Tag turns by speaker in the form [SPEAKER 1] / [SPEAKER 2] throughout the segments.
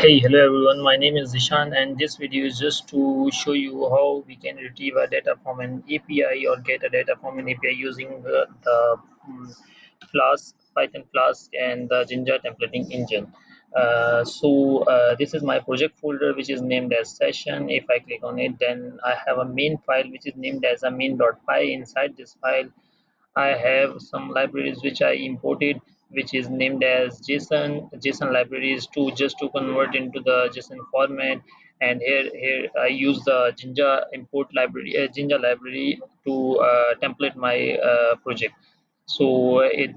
[SPEAKER 1] Hey, hello everyone. My name is Zishan, and this video is just to show you how we can retrieve a data from an API or get a data from an API using the Flask, Python Flask, and the Jinja templating engine. This is my project folder, which is named as session. If I click on it, then I have a main file which is named as a main.py. Inside this file, I have some libraries which I imported, which is named as JSON libraries to just to convert into the JSON format. And here I use the Jinja library to template my project.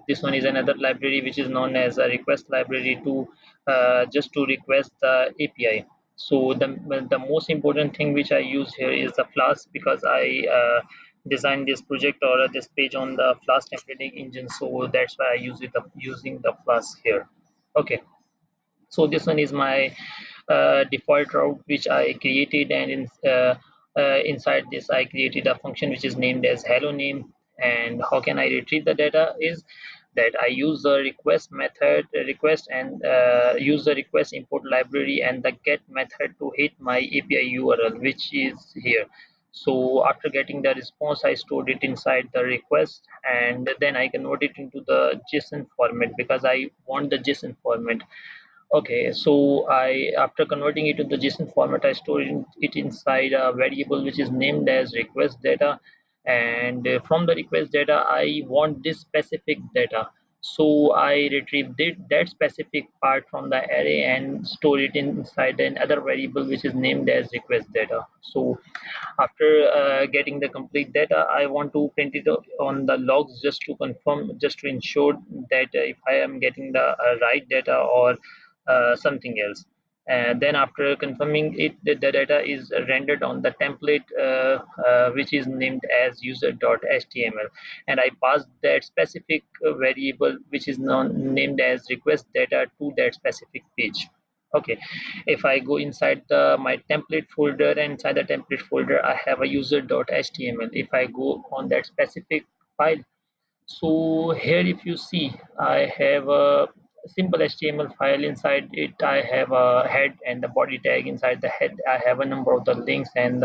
[SPEAKER 1] This one is another library which is known as a request library to just to request the API. So the most important thing which I use here is the Flask, because I designed this project or this page on the Flask templating engine. So that's why I use it using the Flask here. Okay, so this one is my default route which I created, and inside this I created a function which is named as hello name. And how can I retrieve the data is that I use the request method request and use the request import library and the get method to hit my API URL, which is here. So after getting the response, I stored it inside the request, and then I convert it into the JSON format because I want the JSON format. Okay, so I after converting it to the JSON format, I store it inside a variable which is named as request data, and from the request data, I want this specific data. So I retrieve that specific part from the array and store it inside another variable which is named as request data. So after getting the complete data, I want to print it on the logs just to confirm, just to ensure that if I am getting the right data or something else. And then after confirming it, the data is rendered on the template which is named as user.html, and I passed that specific variable which is named as request data to that specific page. Okay, if I go inside my template folder, and inside the template folder I have a user.html. If I go on that specific file, so here if you see, I have a simple HTML file. Inside it I have a head and the body tag. Inside the head I have a number of the links, and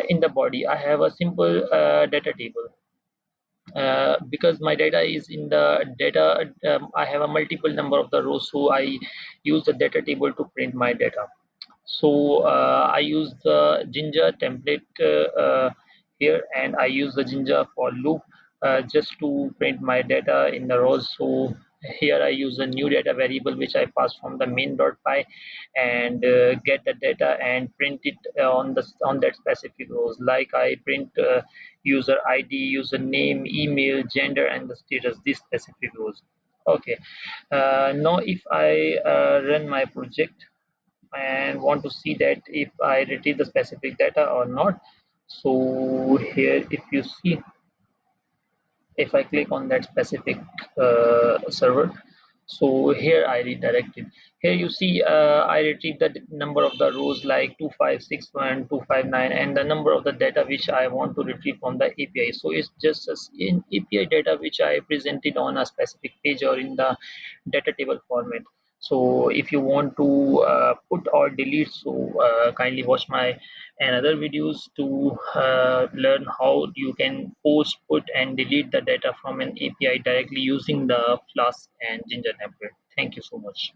[SPEAKER 1] in the body I have a simple data table. Because my data is in the data, I have a multiple number of the rows, so I use the data table to print my data. So I use the Jinja template here, and I use the Jinja for loop just to print my data in the rows. So here I use a new data variable which I pass from the main.py, and get the data and print it on that specific rows. Like I print user ID, user name, email, gender, and the status. These specific rows. Okay. Now if I run my project and want to see that if I retrieve the specific data or not. So here if you see, if I click on that specific server, so here I redirected. Here you see I retrieve the number of the rows like 2561, 259, and the number of the data which I want to retrieve from the API. So it's just in API data which I presented on a specific page or in the data table format. So if you want to put or delete, so kindly watch my another videos to learn how you can post, put, and delete the data from an API directly using the Flask and Jinja template. Thank you so much.